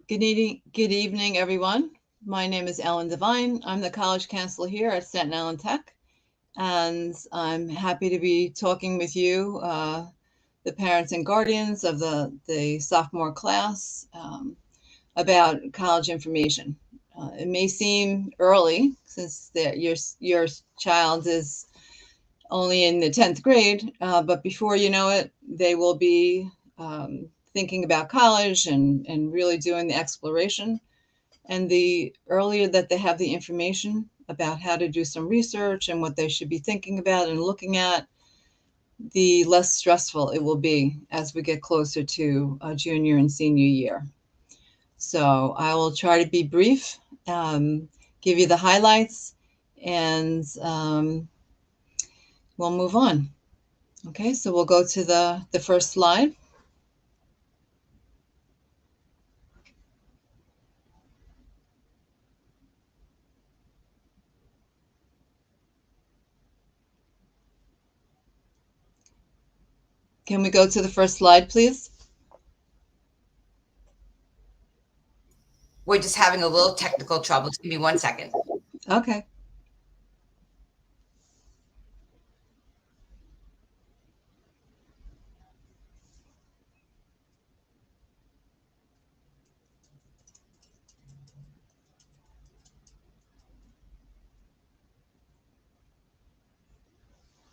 Good evening, everyone. My name is Ellen Devine. I'm the college counselor here at Staten Island Tech, and I'm happy to be talking with you, the parents and guardians of the sophomore class, about college information. It may seem early since your child is only in the 10th grade, but before you know it, they will be thinking about college and really doing the exploration. And the earlier that they have the information about how to do some research and what they should be thinking about and looking at, the less stressful it will be as we get closer to junior and senior year. So I will try to be brief, give you the highlights, and we'll move on. Okay, so we'll go to the first slide. Can we go to the first slide, please? We're just having a little technical trouble. Give me 1 second. Okay.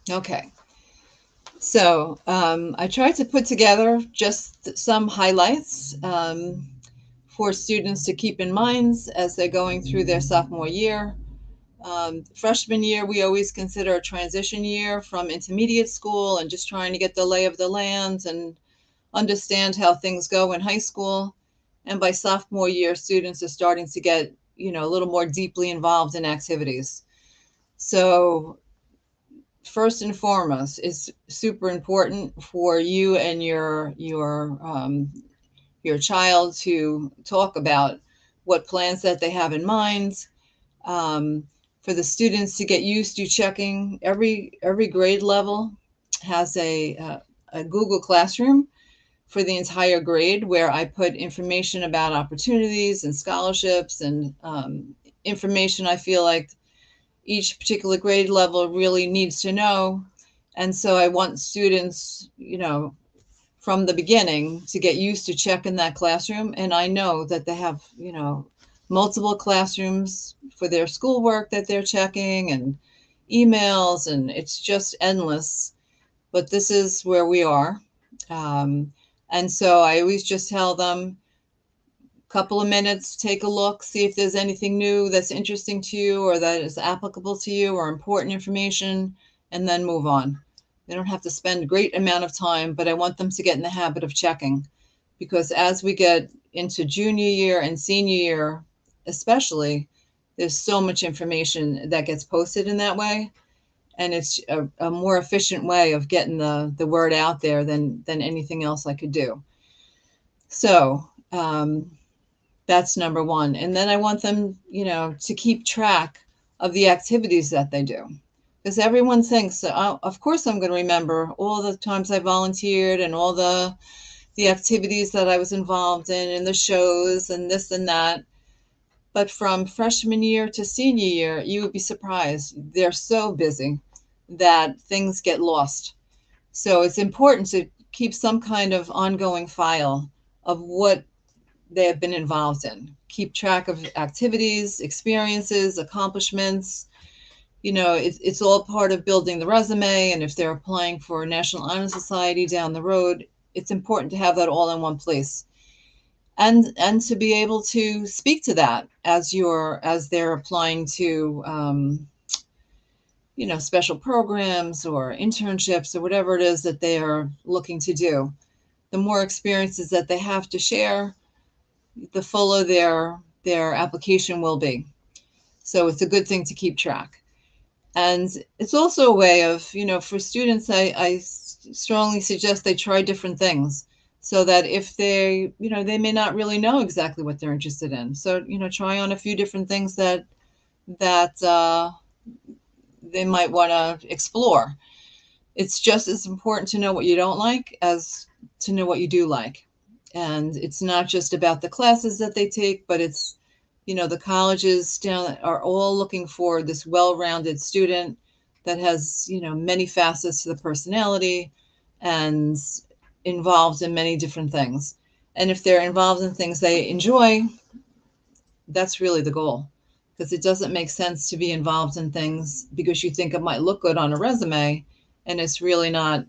Okay. So I tried to put together just some highlights for students to keep in mind as they're going through their sophomore year. Freshman year, we always consider a transition year from intermediate school and just trying to get the lay of the land and understand how things go in high school. And by sophomore year, students are starting to get, a little more deeply involved in activities. So first and foremost, it's super important for you and your child to talk about what plans that they have in mind. Um, for the students to get used to checking every grade level has a Google Classroom for the entire grade where I put information about opportunities and scholarships and information I feel like each particular grade level really needs to know. And so I want students, from the beginning to get used to checking that classroom. And I know that they have, multiple classrooms for their schoolwork that they're checking and emails, and it's just endless. But this is where we are. Um, and so I always just tell them, couple of minutes, take a look, see if there's anything new that's interesting to you or that is applicable to you or important information, and then move on. They don't have to spend a great amount of time, but I want them to get in the habit of checking because as we get into junior year and senior year, especially, there's so much information that gets posted in that way. And it's a more efficient way of getting the word out there than anything else I could do. So, that's number one. And then I want them, to keep track of the activities that they do. Because everyone thinks, of course, I'm going to remember all the times I volunteered and all the activities that I was involved in and the shows and this and that. But from freshman year to senior year, you would be surprised. They're so busy that things get lost. So it's important to keep some kind of ongoing file of what they have been involved in. Keep track of activities, experiences, accomplishments. It's all part of building the resume. And if they're applying for a National Honor Society down the road, it's important to have that all in one place. And to be able to speak to that as they're applying to special programs or internships or whatever it is that they are looking to do. The more experiences that they have to share, the fuller their application will be. So it's a good thing to keep track. And it's also a way of, for students, I strongly suggest they try different things so that if they may not really know exactly what they're interested in. So, try on a few different things that they might want to explore. It's just as important to know what you don't like as to know what you do like. And it's not just about the classes that they take, but it's, the colleges down are all looking for this well-rounded student that has, many facets to the personality and involved in many different things. And if they're involved in things they enjoy, that's really the goal. Because it doesn't make sense to be involved in things because you think it might look good on a resume and it's really not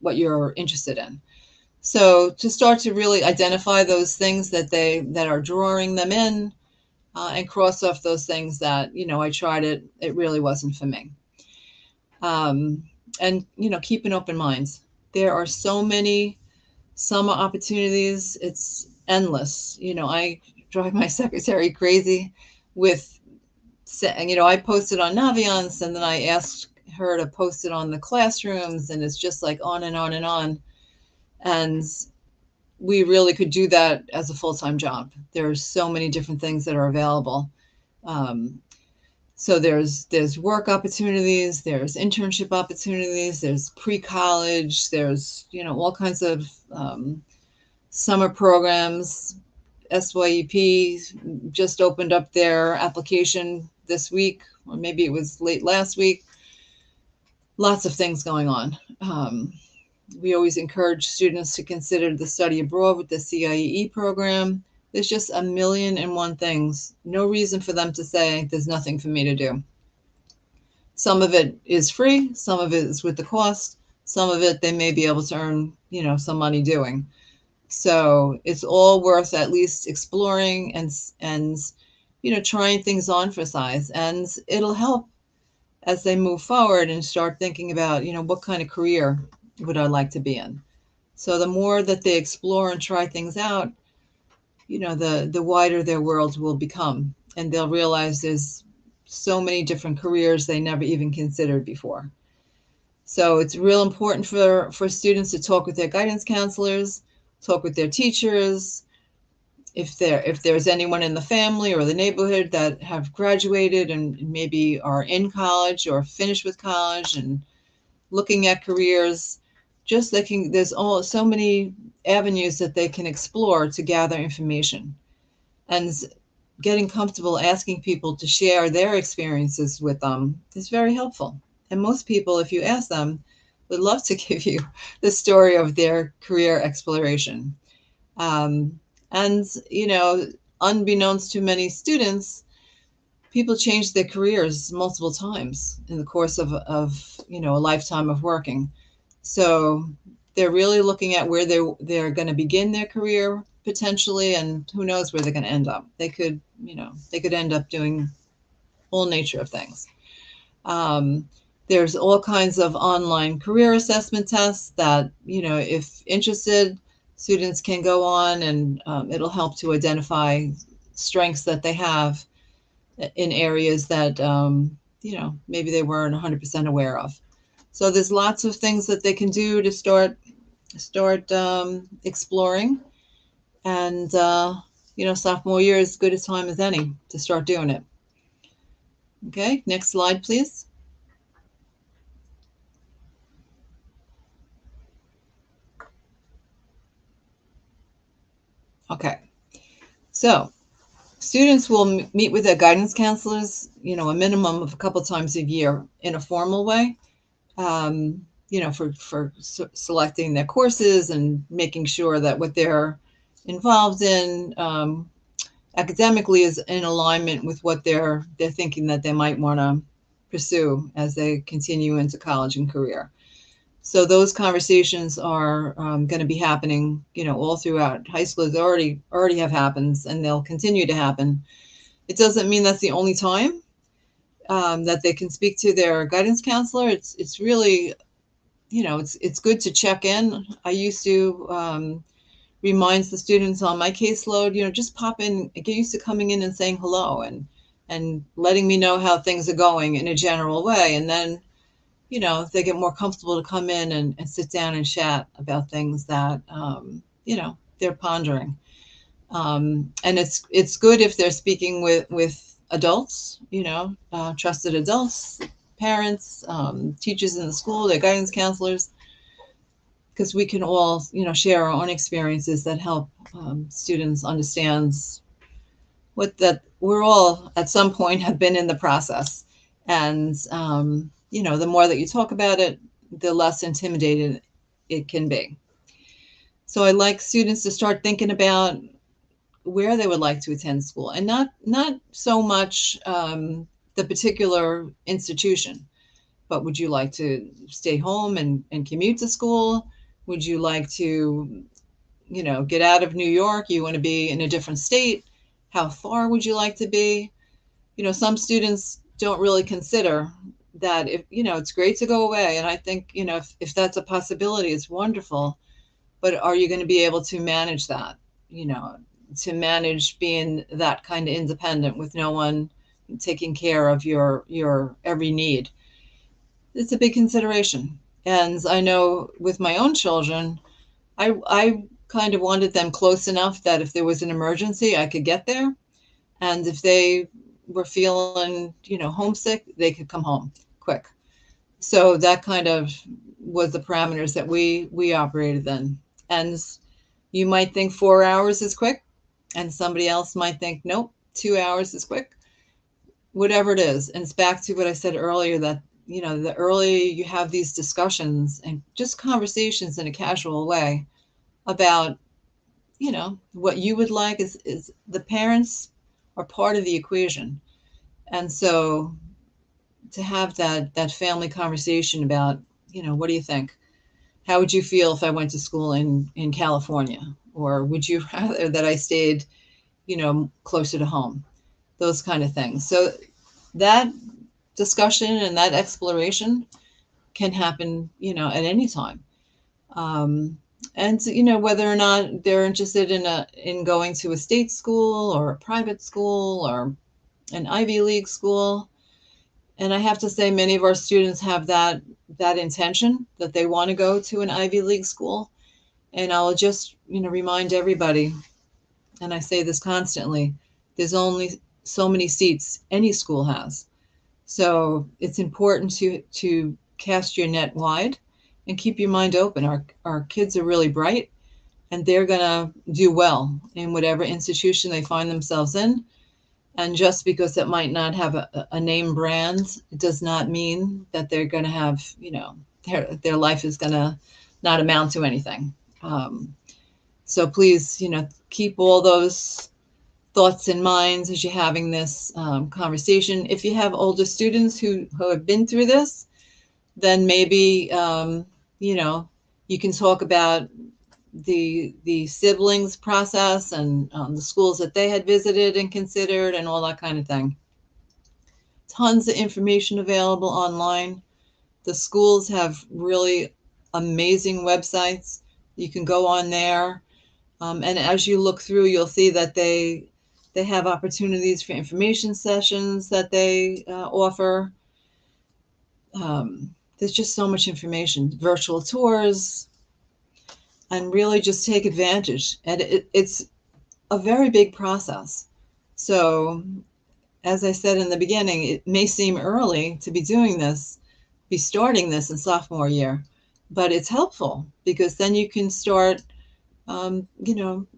what you're interested in. So to start to really identify those things that are drawing them in, and cross off those things that I tried it really wasn't for me. Um, and keep an open mind. There are so many summer opportunities. It's endless. I drive my secretary crazy with, I posted on Naviance, and then I asked her to post it on the classrooms, and it's just like on and on and on. And we really could do that as a full-time job. There's so many different things that are available. Um, so there's work opportunities, there's internship opportunities, there's pre-college, there's all kinds of summer programs. SYEP just opened up their application this week, or maybe it was late last week. Lots of things going on. We always encourage students to consider the study abroad with the CIEE program. There's just a million and one things. No reason for them to say there's nothing for me to do. Some of it is free, some of it is with the cost, some of it they may be able to earn, some money doing. So it's all worth at least exploring and trying things on for size, and it'll help as they move forward and start thinking about, what kind of career would I like to be in. So the more that they explore and try things out, the wider their world will become, and they'll realize there's so many different careers they never even considered before. So it's real important for students to talk with their guidance counselors, talk with their teachers. If there's anyone in the family or the neighborhood that have graduated and maybe are in college or finished with college and looking at careers, just there's so many avenues that they can explore to gather information, and getting comfortable asking people to share their experiences with them is very helpful. And most people, if you ask them, would love to give you the story of their career exploration. Um, and, unbeknownst to many students, people change their careers multiple times in the course of a lifetime of working. So they're really looking at where they're going to begin their career potentially, and who knows where they're going to end up. They could end up doing all nature of things. Um, there's all kinds of online career assessment tests that, if interested, students can go on, and it'll help to identify strengths that they have in areas that, maybe they weren't 100% aware of. So there's lots of things that they can do to start exploring. And, sophomore year is as good a time as any to start doing it. Okay, next slide, please. Okay, so students will meet with their guidance counselors, a minimum of a couple times a year in a formal way, for selecting their courses and making sure that what they're involved in academically is in alignment with what they're thinking that they might want to pursue as they continue into college and career. So those conversations are going to be happening, all throughout high school. They already have happened, and they'll continue to happen. It doesn't mean that's the only time that they can speak to their guidance counselor. It's really, it's good to check in. I used to remind the students on my caseload, just pop in, get used to coming in and saying hello and letting me know how things are going in a general way, and then they get more comfortable to come in and sit down and chat about things that, they're pondering. And it's good if they're speaking with adults, trusted adults, parents, teachers in the school, their guidance counselors, because we can all, share our own experiences that help students understand what that we're all at some point have been in the process. And, the more that you talk about it, the less intimidated it can be. So I like students to start thinking about where they would like to attend school, and not so much the particular institution, but would you like to stay home and commute to school? Would you like to, get out of New York? You want to be in a different state? How far would you like to be? Some students don't really consider that. If, it's great to go away. And I think, if that's a possibility, it's wonderful. But are you going to be able to manage that? You know, to manage being that kind of independent with no one taking care of your every need. It's a big consideration. And I know with my own children, I kind of wanted them close enough that if there was an emergency, I could get there. And if they were feeling, homesick, they could come home quick. So that kind of was the parameters that we operated in. And you might think 4 hours is quick, and somebody else might think, nope, 2 hours is quick. Whatever it is. And it's back to what I said earlier, that, the earlier you have these discussions and just conversations in a casual way about, what you would like, is the parents are part of the equation. And so to have that family conversation about, what do you think? How would you feel if I went to school in California? Or would you rather that I stayed, closer to home? Those kind of things. So that discussion and that exploration can happen, at any time. Um, and whether or not they're interested in going to a state school or a private school or an Ivy League school. And I have to say, many of our students have that intention, that they want to go to an Ivy League school. And I'll just, remind everybody, and I say this constantly, there's only so many seats any school has. So it's important to cast your net wide and keep your mind open. Our kids are really bright, and they're going to do well in whatever institution they find themselves in. And just because it might not have a name brand, it does not mean that they're going to have, their life is going to not amount to anything. Um, so please, keep all those thoughts in mind as you're having this conversation. If you have older students who have been through this, then maybe, you know, you can talk about the siblings process and the schools that they had visited and considered and all that kind of thing. Tons of information available online. The schools have really amazing websites. You can go on there, and as you look through, you'll see that they have opportunities for information sessions that they offer. There's just so much information, virtual tours, and really just take advantage. And it's a very big process. So, as I said in the beginning, it may seem early to be doing this, be starting this in sophomore year, but it's helpful because then you can start,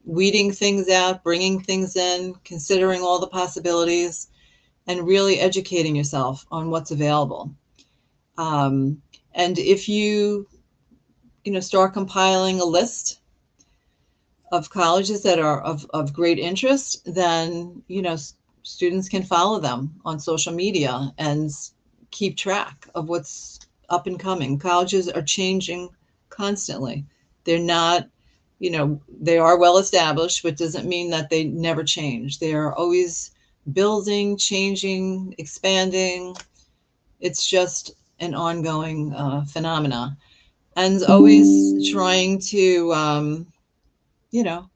weeding things out, bringing things in, considering all the possibilities, and really educating yourself on what's available. Um, and if you, start compiling a list of colleges that are of great interest, then, students can follow them on social media and keep track of what's up and coming. Colleges are changing constantly. They're not, they are well established, but doesn't mean that they never change. They are always building, changing, expanding. It's just an ongoing phenomena, and always trying to, you know,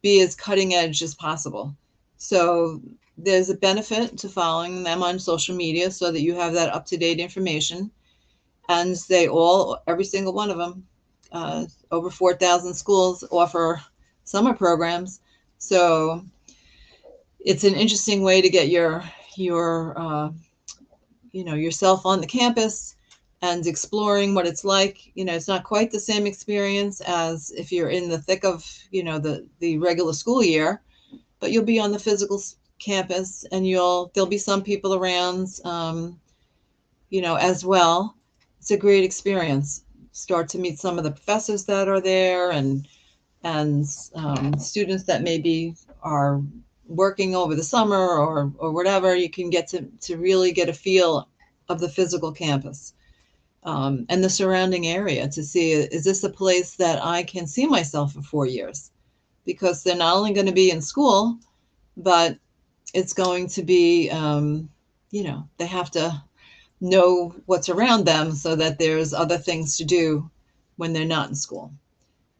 be as cutting edge as possible. So there's a benefit to following them on social media so that you have that up to date information. And every single one of them, over 4,000 schools offer summer programs. So it's an interesting way to get your yourself on the campus and exploring what it's like. It's not quite the same experience as if you're in the thick of, the regular school year, but you'll be on the physical campus, and there'll be some people around, as well. It's a great experience. Start to meet some of the professors that are there, and students that maybe are working over the summer or whatever. You can get to really get a feel of the physical campus, and the surrounding area, to see, is this a place that I can see myself for 4 years? Because they're not only going to be in school, but it's going to be, they have to know what's around them so that there's other things to do when they're not in school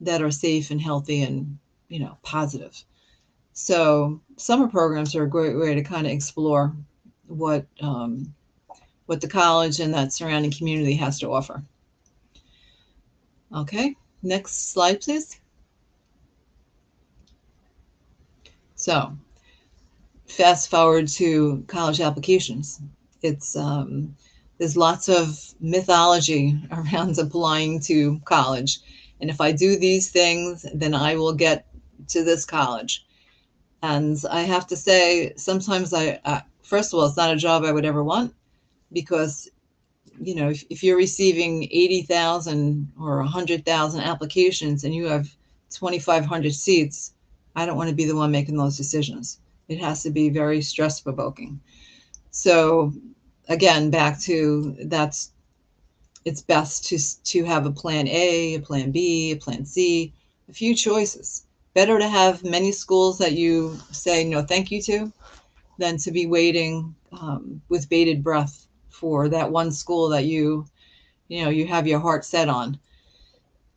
that are safe and healthy and, positive. So summer programs are a great way to kind of explore what the college and that surrounding community has to offer. Okay, next slide, please. So fast forward to college applications. It's There's lots of mythology around applying to college. And if I do these things, then I will get to this college. And I have to say, sometimes first of all, it's not a job I would ever want, because, if you're receiving 80,000 or 100,000 applications and you have 2,500 seats, I don't want to be the one making those decisions. It has to be very stress provoking. So again, back to it's best to have a plan A, a plan B, a plan C, a few choices. Better to have many schools that you say no thank you to, than to be waiting with bated breath for that one school that you have your heart set on.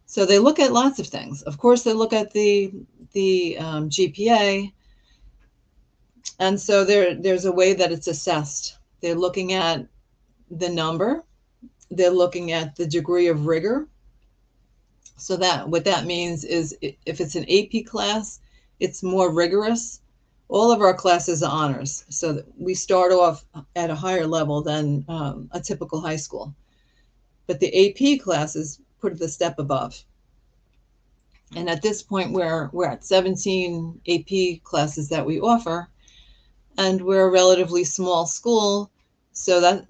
So they look at lots of things. Of course, they look at the GPA, and so there's a way that it's assessed. They're looking at the number. They're looking at the degree of rigor. So that what that means is, if it's an AP class, it's more rigorous. All of our classes are honors, so that we start off at a higher level than a typical high school. But the AP classes put it a step above. And at this point, we're at 17 AP classes that we offer, and we're a relatively small school, so that,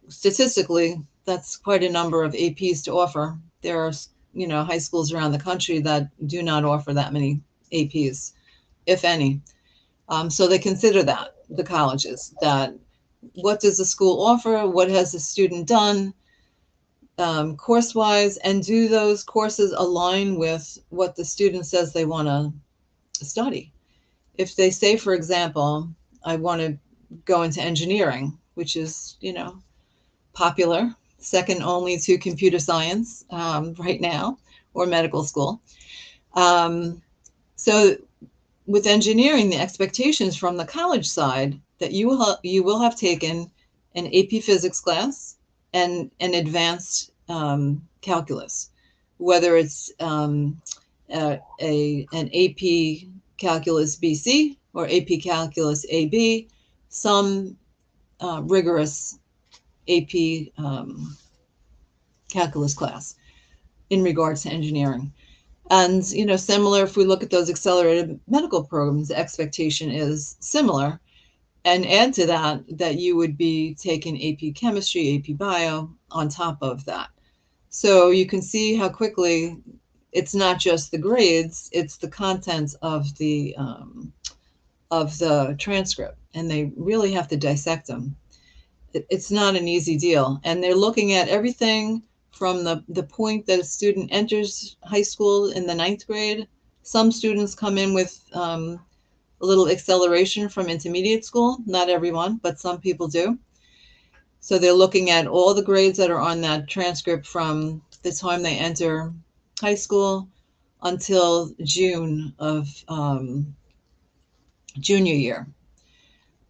statistically, that's quite a number of APs to offer. There are, high schools around the country that do not offer that many APs, if any. So they consider that, the colleges, that what does the school offer? What has the student done course-wise? And do those courses align with what the student says they want to study? If they say, for example, I want to go into engineering, which is, popular, second only to computer science right now, or medical school. So with engineering, the expectations from the college side that you will have taken an AP physics class and an advanced calculus, whether it's an AP calculus BC or AP calculus AB, some rigorous AP calculus class in regards to engineering. And, similar, if we look at those accelerated medical programs, the expectation is similar. And add to that you would be taking AP chemistry, AP bio on top of that. So you can see how quickly it's not just the grades, it's the contents of the transcript. And they really have to dissect them. It's not an easy deal. And they're looking at everything from the point that a student enters high school in the 9th grade. Some students come in with a little acceleration from intermediate school. Not everyone, but some people do. So they're looking at all the grades that are on that transcript from the time they enter high school until June of junior year.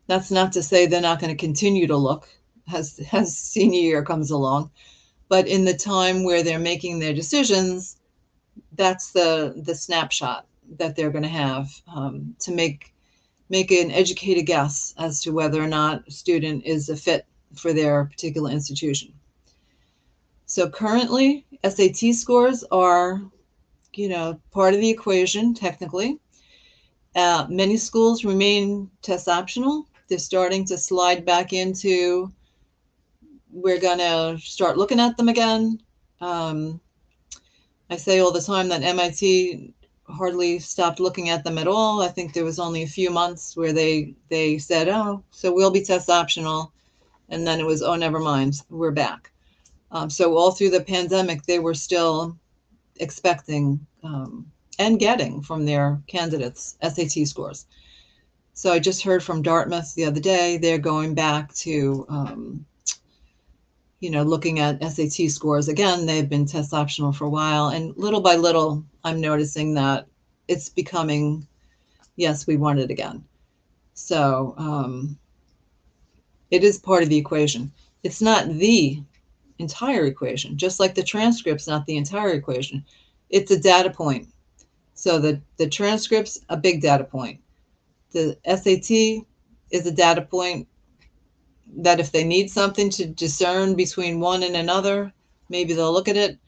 That's not to say they're not going to continue to look as senior year comes along. But in the time where they're making their decisions, that's the snapshot that they're going to have to make an educated guess as to whether or not a student is a fit for their particular institution. So currently, SAT scores are, part of the equation technically. Many schools remain test optional. They're starting to slide back into, we're going to start looking at them again. Um, I say all the time that MIT hardly stopped looking at them at all. I think there was only a few months where they said, oh, so we'll be test optional. And then it was, oh, never mind, we're back. So all through the pandemic, they were still expecting and getting from their candidates SAT scores. So I just heard from Dartmouth the other day, they're going back to, looking at SAT scores again. They've been test optional for a while. And little by little, I'm noticing that it's becoming, yes, we want it again. So it is part of the equation. It's not the entire equation, just like the transcript's not the entire equation. It's a data point. So the transcript's a big data point. The SAT is a data point that if they need something to discern between one and another, maybe they'll look at it.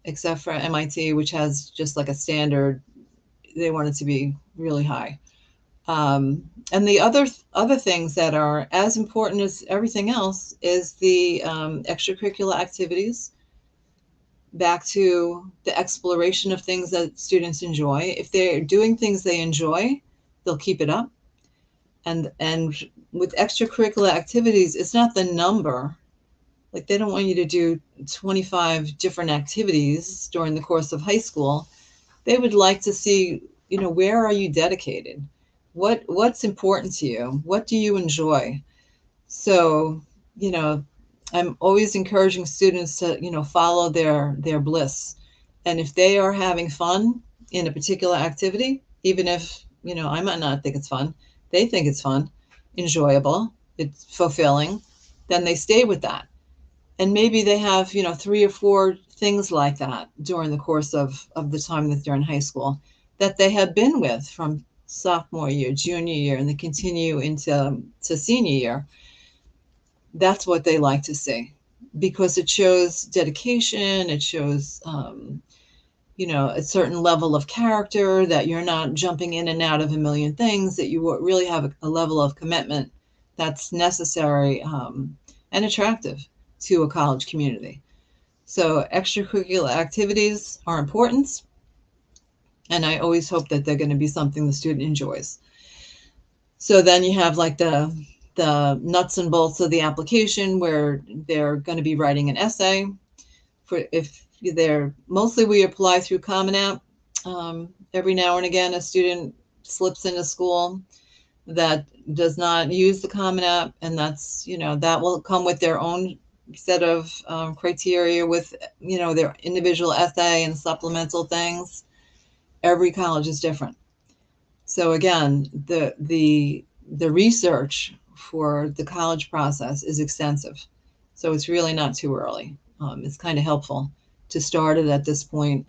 Except for MIT, which has just like a standard, they want it to be really high. And the other things that are as important as everything else is the extracurricular activities. Back to the exploration of things that students enjoy. If they're doing things they enjoy, they'll keep it up. And with extracurricular activities, it's not the number. Like they don't want you to do 25 different activities during the course of high school. They would like to see, where are you dedicated? What's important to you? What do you enjoy? So, you know, I'm always encouraging students to, follow their bliss. And if they are having fun in a particular activity, even if, I might not think it's fun, they think it's fun, enjoyable, it's fulfilling, then they stay with that. And maybe they have, 3 or 4 things like that during the course of the time that they're in high school that they have been with from sophomore year, junior year, and they continue into to senior year. That's what they like to see because it shows dedication. It shows, a certain level of character, that you're not jumping in and out of a million things, that you really have a level of commitment that's necessary and attractive to a college community. So extracurricular activities are important, and I always hope that they're going to be something the student enjoys. So then you have like the nuts and bolts of the application where they're going to be writing an essay. For if they're mostly we apply through Common App. Every now and again, a student slips into school that does not use the Common App, and that's that will come with their own set of criteria with their individual essay and supplemental things. Every college is different. So again, the research for the college process is extensive. So it's really not too early. It's kind of helpful to start it at this point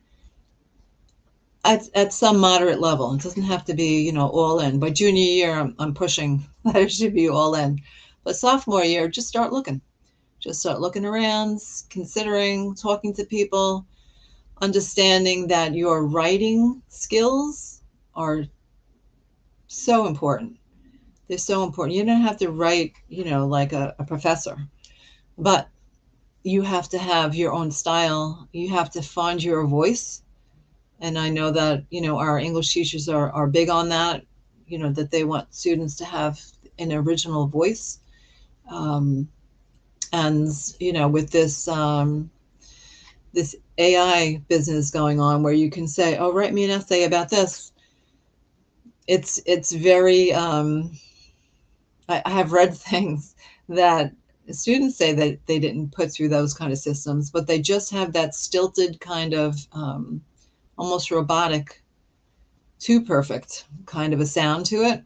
at some moderate level. It doesn't have to be, all in. By junior year, I'm pushing that it should be all in. But sophomore year, just start looking. Just start looking around, considering, talking to people, understanding that your writing skills are so important. They're so important. You don't have to write, like a professor, but you have to have your own style. You have to find your voice. And I know that, our English teachers are big on that, that they want students to have an original voice. And, with this AI business going on where you can say, oh, write me an essay about this. It's very, I have read things that students say that they didn't put through those kind of systems, but they just have that stilted kind of almost robotic, too perfect kind of a sound to it.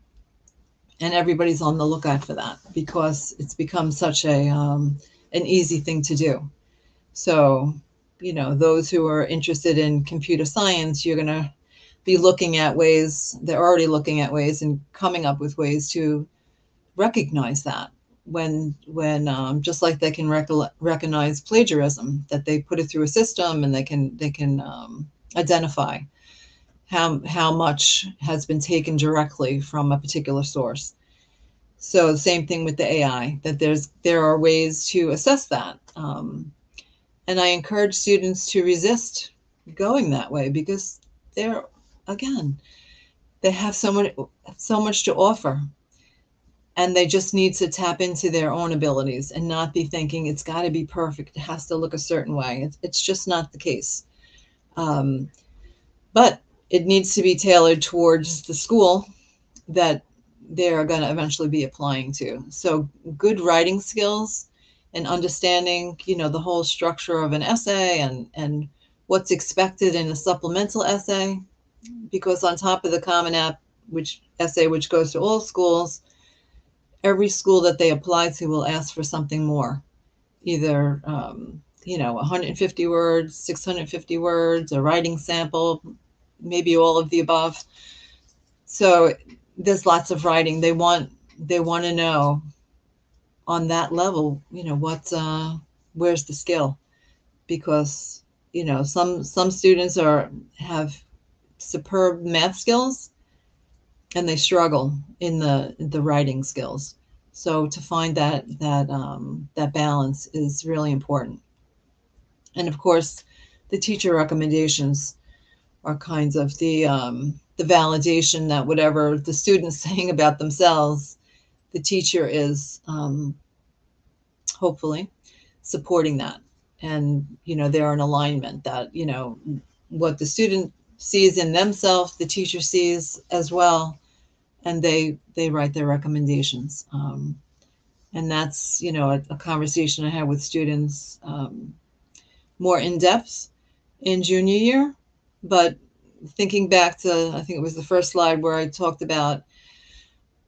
And everybody's on the lookout for that because it's become such an easy thing to do. So, those who are interested in computer science, you're going to be looking at ways, they're already looking at ways and coming up with ways to recognize that when just like they can recognize plagiarism, that they put it through a system and they can identify how much has been taken directly from a particular source. So the same thing with the AI, that there are ways to assess that. And I encourage students to resist going that way because they're, again, they have so much to offer, and they just need to tap into their own abilities and not be thinking it's got to be perfect. It has to look a certain way. It's just not the case. Um, but it needs to be tailored towards the school that they're going to eventually be applying to. So good writing skills and understanding, the whole structure of an essay and what's expected in a supplemental essay, because on top of the Common App, which goes to all schools, every school that they apply to will ask for something more, either 150 words, 650 words, a writing sample, maybe all of the above. So there's lots of writing. They want to know on that level, where's the skill, because some students have superb math skills and they struggle in the writing skills. So to find that balance is really important. And of course, the teacher recommendations are kinds of the validation that whatever the student's saying about themselves, the teacher is hopefully supporting that. And they're in alignment, that what the student sees in themselves, the teacher sees as well, and they write their recommendations. And that's a conversation I had with students, more in depth in junior year. But thinking back to, I think it was the first slide where I talked about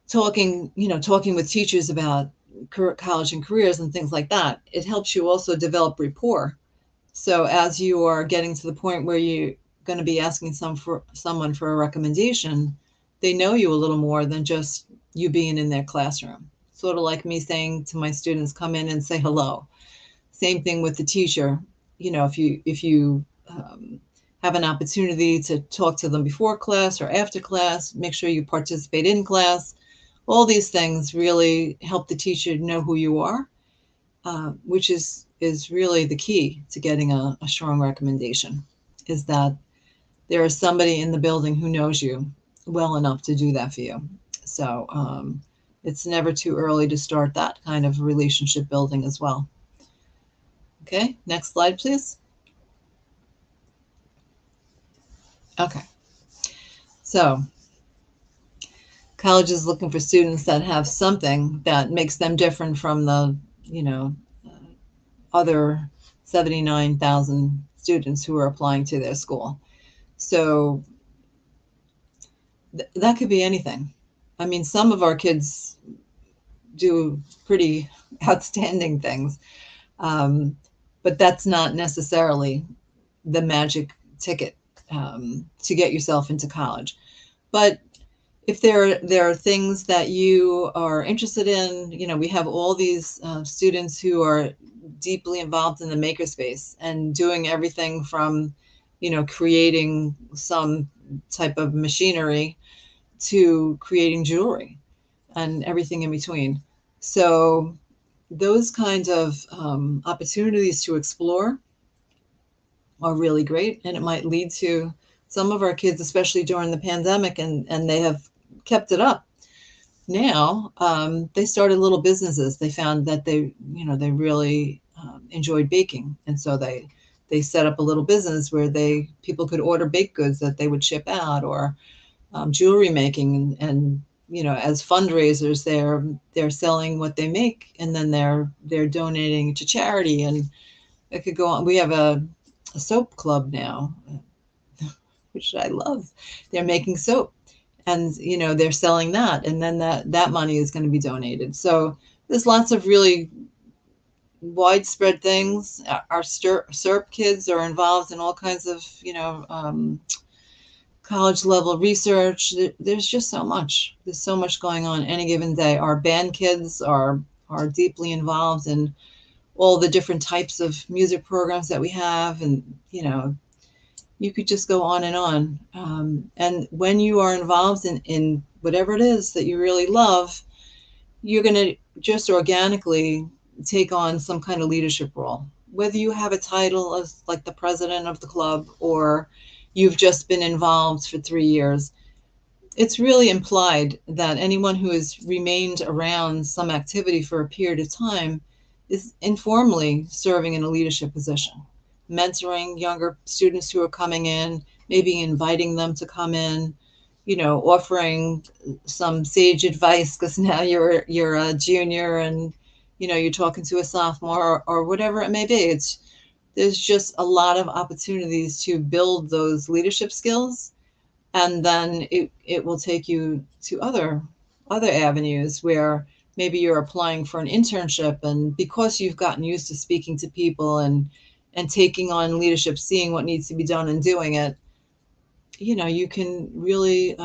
talking with teachers about college and careers and things like that, it helps you also develop rapport. So as you are getting to the point where you're going to be asking someone for a recommendation, they know you a little more than just you being in their classroom. Sort of like me saying to my students, come in and say hello. Same thing with the teacher. If you have an opportunity to talk to them before class or after class, make sure you participate in class. All these things really help the teacher know who you are, which is really the key to getting a strong recommendation, is that there is somebody in the building who knows you well enough to do that for you. So it's never too early to start that kind of relationship building as well. Okay, next slide, please. Okay, so college is looking for students that have something that makes them different from the, other 79,000 students who are applying to their school. So that could be anything. I mean, some of our kids do pretty outstanding things, um, but that's not necessarily the magic ticket to get yourself into college. But if there are things that you are interested in, we have all these students who are deeply involved in the makerspace and doing everything from, creating some type of machinery to creating jewelry and everything in between. So those kinds of opportunities to explore are really great, and it might lead to some of our kids, especially during the pandemic, and they have kept it up. Now they started little businesses. They found that they really enjoyed baking, and so they set up a little business where people could order baked goods that they would ship out, or jewelry making, and as fundraisers, they're selling what they make, and then they're donating to charity, and it could go on. We have a soap club now, which I love. They're making soap, and they're selling that, and then that money is going to be donated. So there's lots of really widespread things. Our SERP kids are involved in all kinds of college level research. There's just so much. There's so much going on any given day. Our band kids are are deeply involved in all the different types of music programs that we have. And, you could just go on and on. And when you are involved in whatever it is that you really love, you're going to just organically take on some kind of leadership role. Whether you have a title as like the president of the club or you've just been involved for 3 years, it's really implied that anyone who has remained around some activity for a period of time is informally serving in a leadership position, mentoring younger students who are coming in, maybe inviting them to come in, offering some sage advice because now you're a junior and you're talking to a sophomore or whatever it may be. There's just a lot of opportunities to build those leadership skills, and then it will take you to other avenues where maybe you're applying for an internship, and because you've gotten used to speaking to people and taking on leadership, seeing what needs to be done and doing it, you can really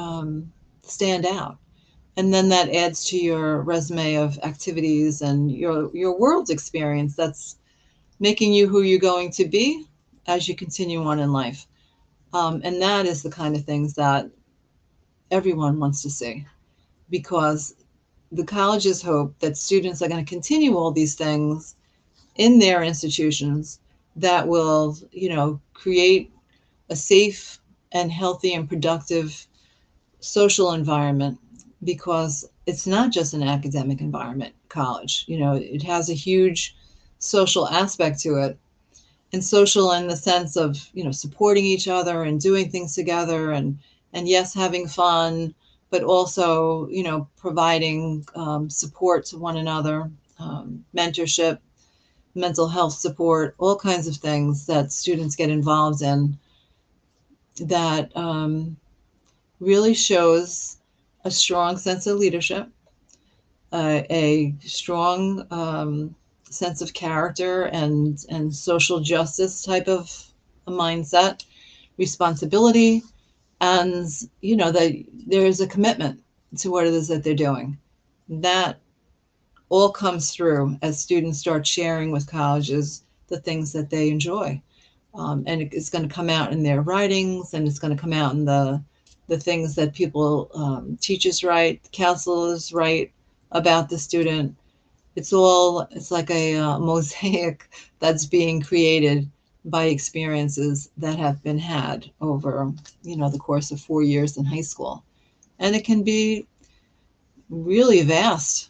stand out. And then that adds to your resume of activities and your world experience that's making you who you're going to be as you continue on in life. And that is the kind of things that everyone wants to see, because the colleges hope that students are going to continue all these things in their institutions that will, create a safe and healthy and productive social environment, because it's not just an academic environment, college. It has a huge social aspect to it, and social in the sense of, supporting each other and doing things together, and yes, having fun, but also, providing support to one another, mentorship, mental health support, all kinds of things that students get involved in that really shows a strong sense of leadership, a strong sense of character and social justice type of a mindset, responsibility, and that there is a commitment to what it is that they're doing. That all comes through as students start sharing with colleges the things that they enjoy. And it's going to come out in their writings, and it's going to come out in the things that people, teachers write, counselors write about the student. It's like a mosaic that's being created by experiences that have been had over, the course of 4 years in high school. And it can be really vast.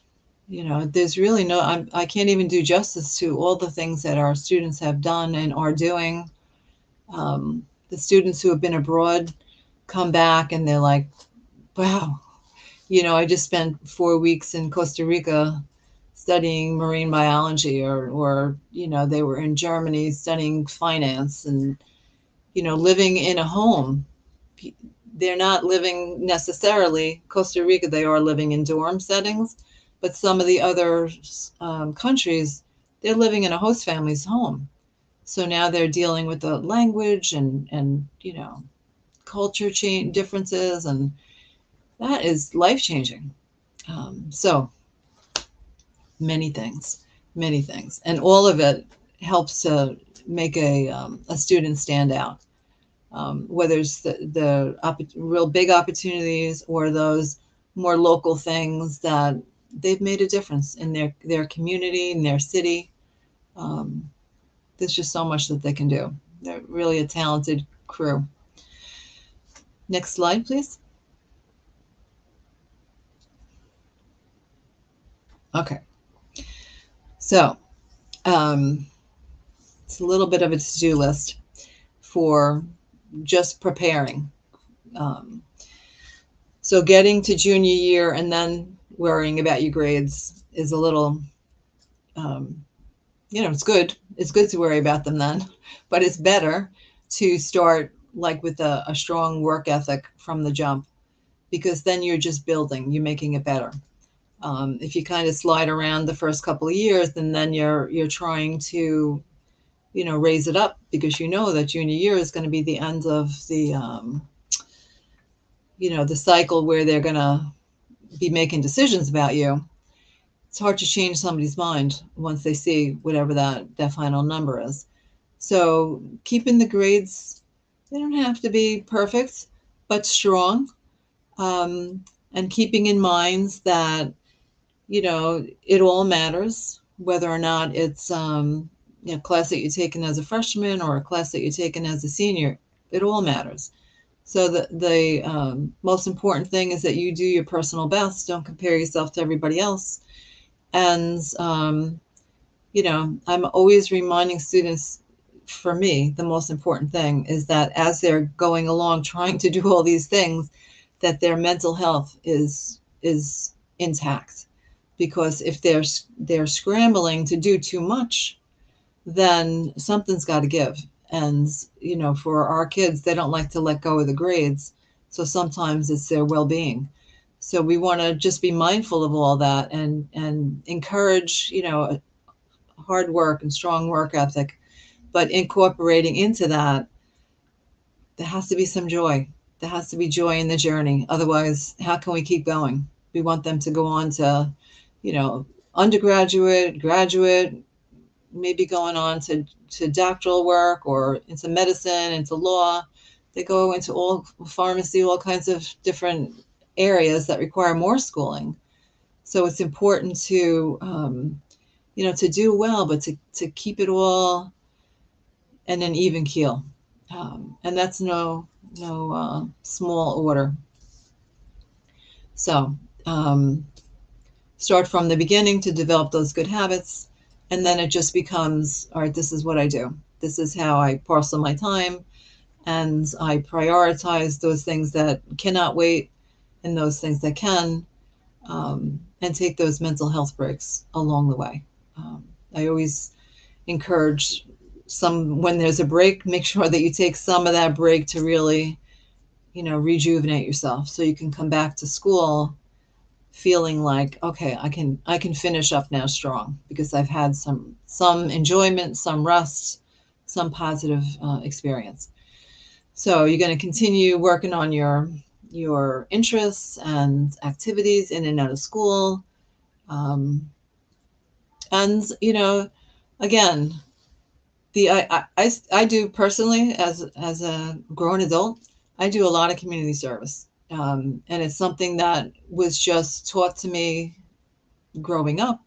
There's really I can't even do justice to all the things that our students have done and are doing. The students who have been abroad come back and they're like, wow, I just spent 4 weeks in Costa Rica studying marine biology, or they were in Germany studying finance, and living in a home. They're not living necessarily Costa Rica, they are living in dorm settings, but some of the other countries, they're living in a host family's home. So now they're dealing with the language and culture change differences, and that is life changing. So many things, and all of it helps to make a student stand out. Whether it's the real big opportunities or those more local things that they've made a difference in their community, in their city. Um, there's just so much that they can do. They're really a talented crew. Next slide, please. Okay. So it's a little bit of a to-do list for just preparing. Um, so getting to junior year and then worrying about your grades is a little, um, it's good. It's good to worry about them then, but it's better to start like with a strong work ethic from the jump, because then you're just building, you're making it better. If you kind of slide around the first couple of years, and then you're trying to, raise it up, because that junior year is going to be the end of the cycle where they're going to be making decisions about you. it's hard to change somebody's mind once they see whatever that final number is. So keeping the grades, they don't have to be perfect, but strong, um, and keeping in mind that, it all matters, whether or not it's, a class that you're taking as a freshman or a class that you're taking as a senior. It all matters. So the most important thing is that you do your personal best. Don't compare yourself to everybody else. And I'm always reminding students, for me, the most important thing is that as they're going along trying to do all these things, that their mental health is intact. Because if they're scrambling to do too much, then something's got to give. And for our kids, they don't like to let go of the grades, so sometimes it's their well-being. So we want to just be mindful of all that, and encourage hard work and strong work ethic, but incorporating into that, there has to be some joy. There has to be joy in the journey. Otherwise, how can we keep going? We want them to go on to, undergraduate, graduate, maybe going on to doctoral work or into medicine, into law. They go into all pharmacy, all kinds of different areas that require more schooling. So it's important to, to do well, but to keep it all in an even keel. And that's no small order. So start from the beginning to develop those good habits, and then it just becomes, all right, this is what I do. This is how I parcel my time, and I prioritize those things that cannot wait and those things that can, and take those mental health breaks along the way. I always encourage when there's a break, make sure that you take some of that break to really, rejuvenate yourself so you can come back to school feeling like, okay, I can finish up now strong because I've had some enjoyment, some rest, some positive experience. So you're going to continue working on your interests and activities in and out of school. And again, I do personally, as a grown adult, I do a lot of community service, and it's something that was just taught to me growing up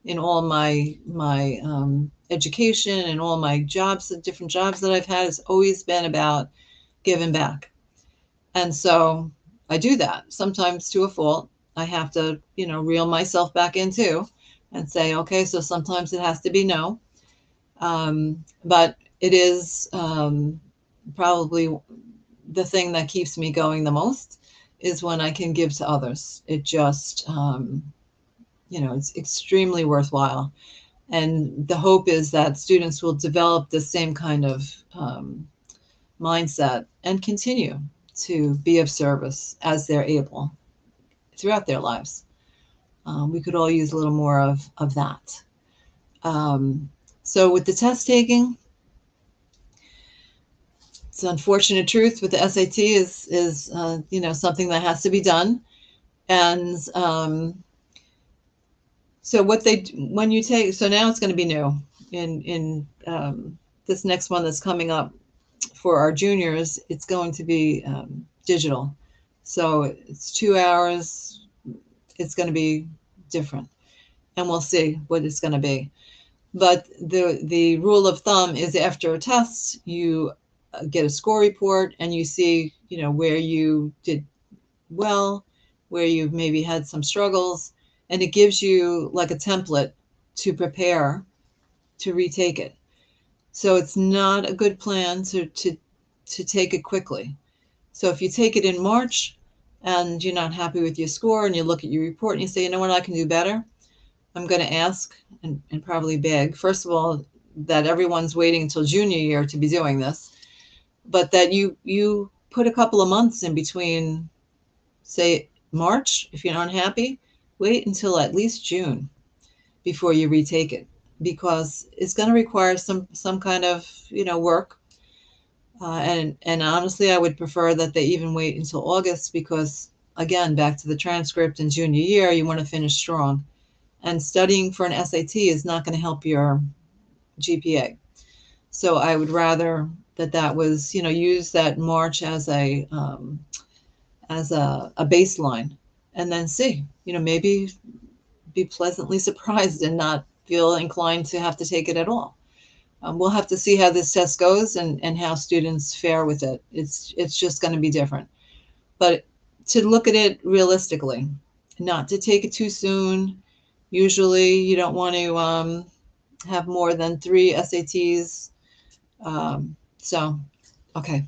in all my education and all my jobs, the different jobs that I've had. Has always been about giving back, and so I do that sometimes to a fault. I have to reel myself back in too, and say, okay, so sometimes it has to be no. But it is, probably the thing that keeps me going the most is when I can give to others. It just, it's extremely worthwhile. And the hope is that students will develop the same kind of mindset and continue to be of service as they're able throughout their lives. We could all use a little more of that. So with the test taking, it's an unfortunate truth with the SAT is something that has to be done. And so when you take, so now it's going to be new in this next one that's coming up for our juniors. It's going to be digital. So it's 2 hours. It's going to be different, and we'll see what it's going to be. But the rule of thumb is after a test, you get a score report and you see, where you did well, where you've maybe had some struggles, and it gives you like a template to prepare to retake it. So it's not a good plan to take it quickly. So if you take it in March and you're not happy with your score and you look at your report and you say, you know what, I can do better. I'm going to ask and probably beg, first of all, that everyone's waiting until junior year to be doing this, but that you put a couple of months in between, say March. If you're not happy, wait until at least June before you retake it, because it's going to require some kind of work. And honestly, I would prefer that they even wait until August, because again, back to the transcript in junior year, you want to finish strong. and studying for an SAT is not going to help your GPA. So I would rather that was, use that March as a baseline, and then see, maybe be pleasantly surprised and not feel inclined to have to take it at all. We'll have to see how this test goes and how students fare with it. It's just going to be different. But to look at it realistically, not to take it too soon. Usually, you don't want to have more than 3 SATs. So, okay,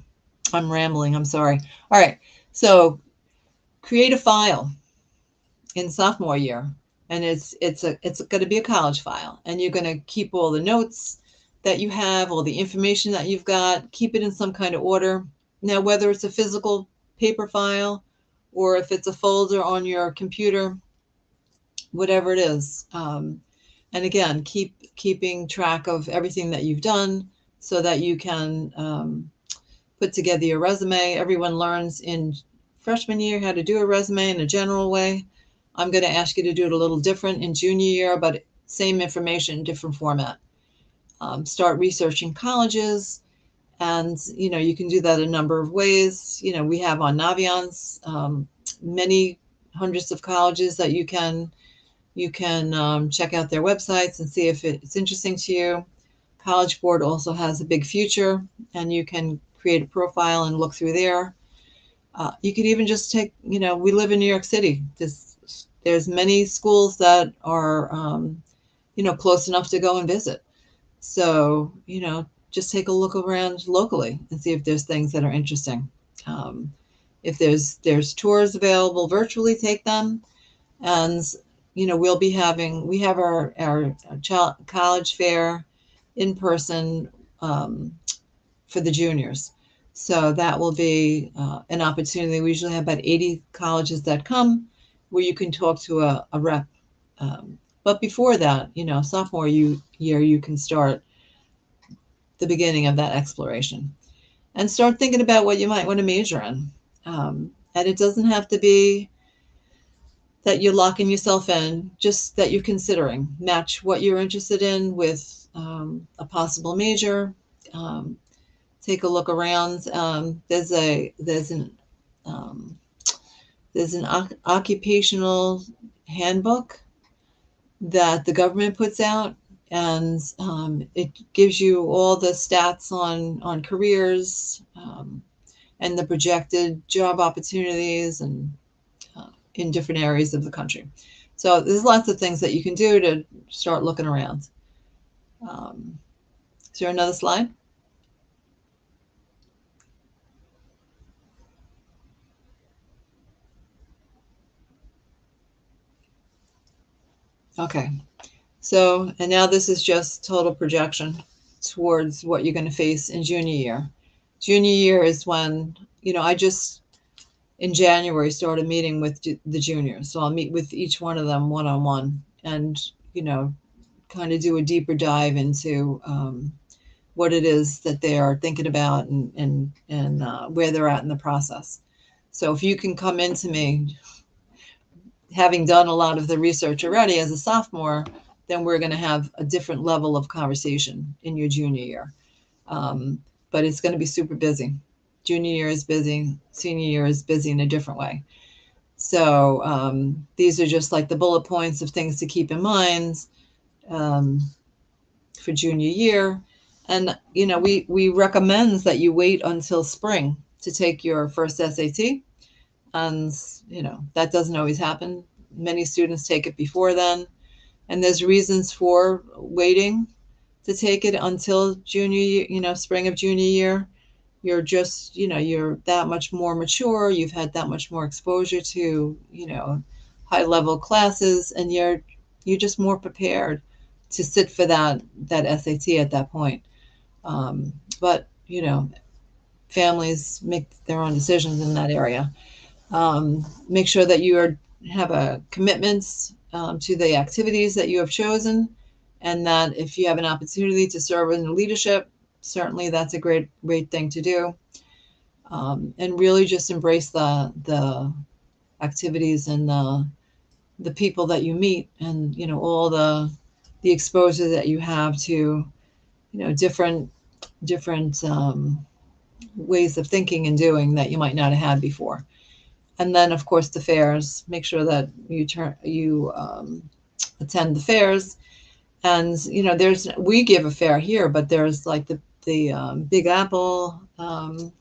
I'm rambling. I'm sorry. All right. So, create a file in sophomore year, and it's going to be a college file, and you're going to keep all the notes that you have, all the information that you've got, keep it in some kind of order. Now, whether it's a physical paper file or if it's a folder on your computer, whatever it is. And again, keeping track of everything that you've done so that you can put together your resume. Everyone learns in freshman year how to do a resume in a general way. I'm going to ask you to do it a little different in junior year, but same information, different format. Start researching colleges, and you can do that a number of ways. We have on Naviance many hundreds of colleges that you can check out their websites and see if it's interesting to you. College Board also has a big future, and you can create a profile and look through there. You could even just take, we live in New York City. There's many schools that are, close enough to go and visit. So, just take a look around locally and see if there's things that are interesting. Um, if there's tours available virtually, take them. And we have our college fair in person for the juniors. So that will be an opportunity. We usually have about 80 colleges that come, where you can talk to a rep. But before that, sophomore year, you can start the beginning of that exploration and start thinking about what you might want to major in. And it doesn't have to be that you're locking yourself in, just that you're considering. Match what you're interested in with a possible major. Um, Take a look around. Um, there's an occupational handbook that the government puts out, and it gives you all the stats on careers, and the projected job opportunities, and in different areas of the country. So there's lots of things that you can do to start looking around. Um, is there another slide? Okay. So, and now this is just total projection towards what you're going to face in junior year. Junior year is when, I just in January started meeting with the juniors. So I'll meet with each one of them one on one, and, kind of do a deeper dive into what it is that they are thinking about, and where they're at in the process. So if you can come into me having done a lot of the research already as a sophomore, then we're going to have a different level of conversation in your junior year. But it's going to be super busy. Junior year is busy. Senior year is busy in a different way. So these are just like the bullet points of things to keep in mind um, for junior year. And, we recommend that you wait until spring to take your first SAT. And, that doesn't always happen. Many students take it before then. And there's reasons for waiting to take it until junior year, spring of junior year. You're just, you're that much more mature. You've had that much more exposure to, high level classes, and you're just more prepared to sit for that SAT at that point. But, families make their own decisions in that area. Make sure that you have a commitments to the activities that you have chosen, and that if you have an opportunity to serve in leadership, certainly that's a great thing to do. And really just embrace the activities and the people that you meet, and all the exposure that you have to different ways of thinking and doing that you might not have had before. And then of course the fairs. Make sure that you attend the fairs. And there's we give a fair here, but there's like the Big Apple oh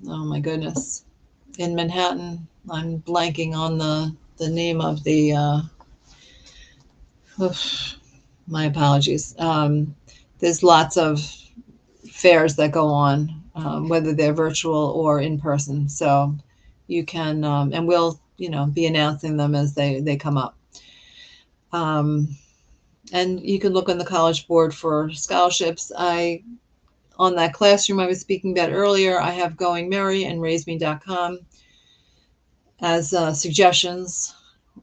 my goodness, in Manhattan. I'm blanking on the name of the oof, my apologies. There's lots of fairs that go on, whether they're virtual or in person. So you can, and we'll, be announcing them as they come up. Um, and you can look on the College Board for scholarships. On that classroom I was speaking about earlier, I have Going Merry and RaiseMe.com as suggestions.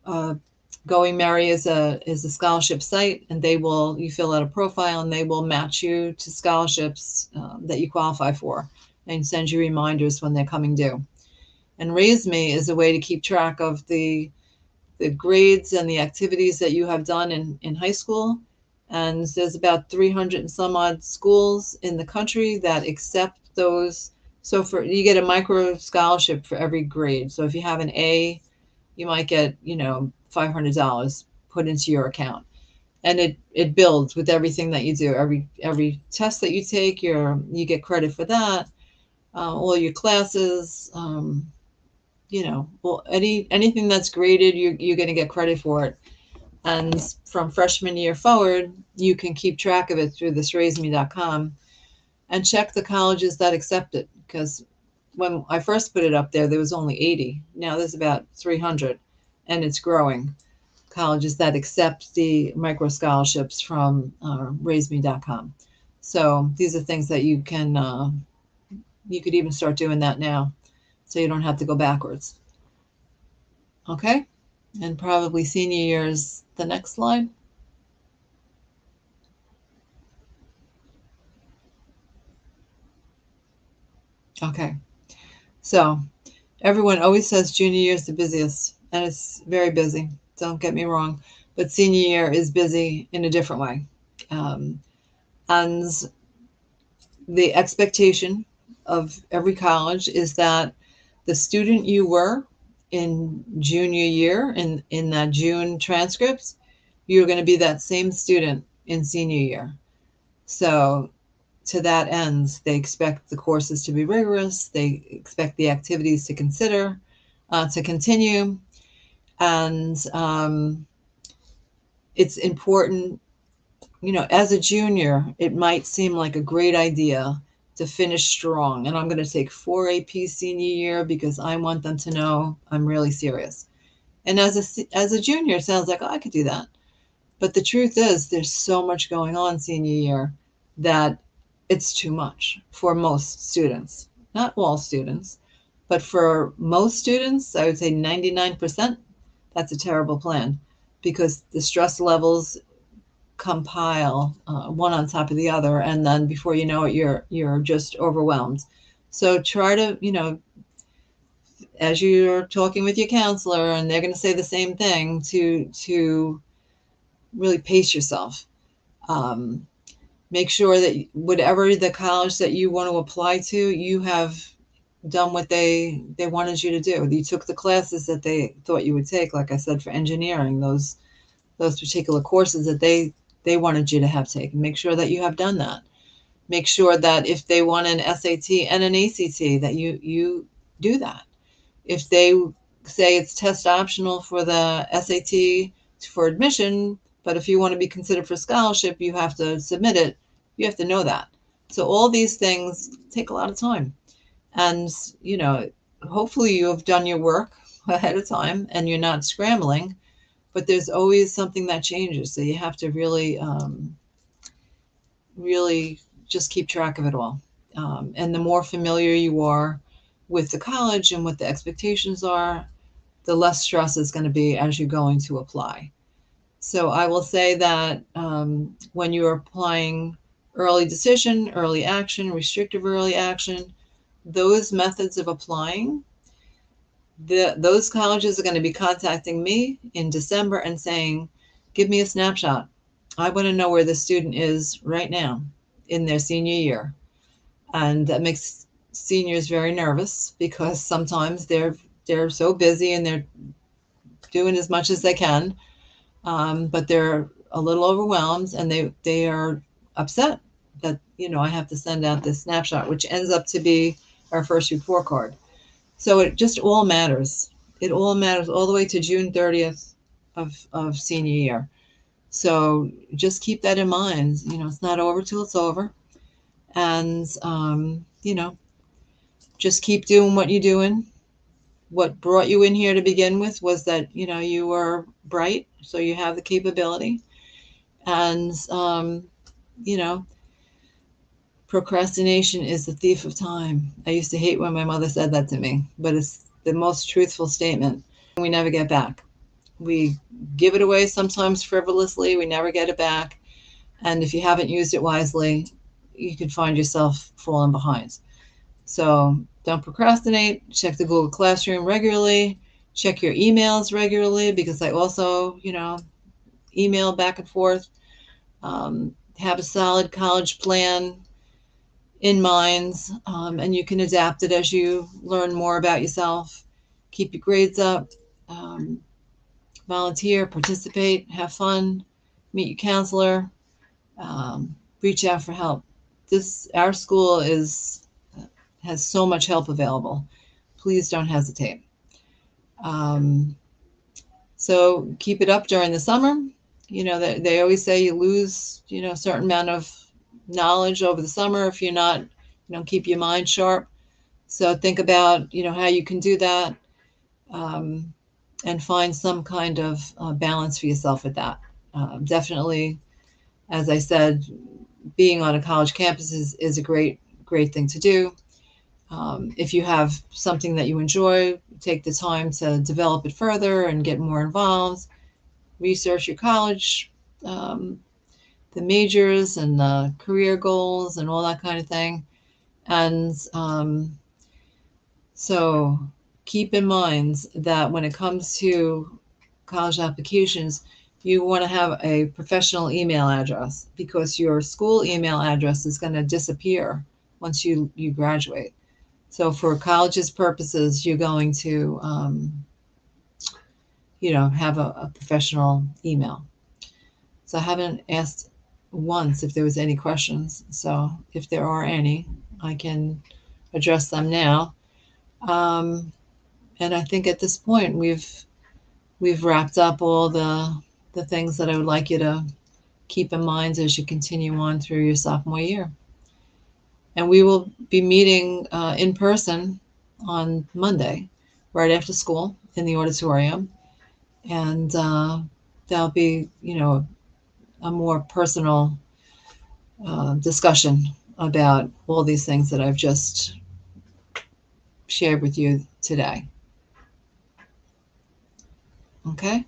Uh, Going Merry is a scholarship site, and you fill out a profile, and they will match you to scholarships that you qualify for, and send you reminders when they're coming due. And Raise Me is a way to keep track of the grades and the activities that you have done in high school. And there's about 300 and some odd schools in the country that accept those. So you get a micro scholarship for every grade. So if you have an A, you might get, $500 put into your account. And it builds with everything that you do. Every test that you take, you get credit for that. All your classes, well, anything that's graded, you're going to get credit for it. And from freshman year forward, you can keep track of it through this raiseme.com and check the colleges that accept it. Because when I first put it up there was only 80. Now there's about 300, and it's growing. Colleges that accept the micro scholarships from raiseme.com. So these are things that you could even start doing that now, so you don't have to go backwards. Okay, and probably senior year is the next slide. Okay, so everyone always says junior year is the busiest, and it's very busy. Don't get me wrong, but senior year is busy in a different way. Um, and the expectation of every college is that the student you were in junior year, in that June transcripts, you're going to be that same student in senior year. So to that end, they expect the courses to be rigorous. They expect the activities to continue. And it's important, as a junior, it might seem like a great idea to finish strong. And I'm going to take 4 AP senior year because I want them to know I'm really serious. And as a junior, it sounds like, oh, I could do that. But the truth is, there's so much going on senior year that it's too much for most students. Not all students, but for most students, I would say 99%, that's a terrible plan, because the stress levels compile one on top of the other, and then before you know it, you're just overwhelmed. So try to, as you're talking with your counselor, and they're going to say the same thing, to really pace yourself. Um, Make sure that whatever the college that you want to apply to, you have done what they wanted you to do. You took the classes that they thought you would take, like I said, for engineering, those particular courses that they wanted you to have taken. Make sure that you have done that. Make sure that if they want an SAT and an ACT, that you do that. If they say it's test optional for the SAT for admission, but if you want to be considered for scholarship, you have to submit it. You have to know that. So all these things take a lot of time. And, hopefully you have done your work ahead of time and you're not scrambling, but there's always something that changes. So you have to really just keep track of it all. And the more familiar you are with the college and what the expectations are, the less stress is going to be as you're going to apply. So I will say that when you're applying early decision, early action, restrictive early action, those methods of applying those colleges are going to be contacting me in December and saying, give me a snapshot. I want to know where the student is right now in their senior year. And that makes seniors very nervous because sometimes they're so busy and they're doing as much as they can, but they're a little overwhelmed and they are upset that I have to send out this snapshot, which ends up to be our first report card. So it just all matters. It all matters all the way to June 30th of senior year. So just keep that in mind. It's not over till it's over. And, just keep doing what you're doing. What brought you in here to begin with was that, you were bright, so you have the capability. And, you know, procrastination is the thief of time. I used to hate when my mother said that to me, but it's the most truthful statement. We never get back. We give it away sometimes frivolously, we never get it back. And if you haven't used it wisely, you could find yourself falling behind. So don't procrastinate. Check the Google Classroom regularly. Check your emails regularly because I also, email back and forth. Have a solid college plan in mind, and you can adapt it as you learn more about yourself. Keep your grades up. Um, Volunteer, participate, have fun, meet your counselor, reach out for help. Our school has so much help available. Please don't hesitate. Um, so keep it up during the summer. They always say you lose, a certain amount of knowledge over the summer if you're not, keep your mind sharp. So think about, how you can do that, um, and find some kind of balance for yourself with that. Definitely, as I said, being on a college campus is a great, great thing to do. If you have something that you enjoy, take the time to develop it further and get more involved. Research your college, um, the majors and the career goals and all that kind of thing. And so keep in mind that when it comes to college applications, you want to have a professional email address because your school email address is going to disappear once you graduate. So for college's purposes, you're going to, have a professional email. So I haven't asked once if there was any questions. So if there are any, I can address them now. Um, and I think at this point we've wrapped up all the things that I would like you to keep in mind as you continue on through your sophomore year. And we will be meeting in person on Monday, right after school in the auditorium. And there'll be, a more personal discussion about all these things that I've just shared with you today. Okay?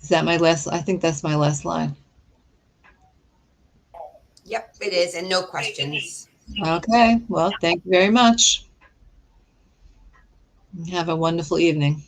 Is that my last? I think that's my last slide. Yep, it is, and no questions. Okay. Well, thank you very much. Have a wonderful evening.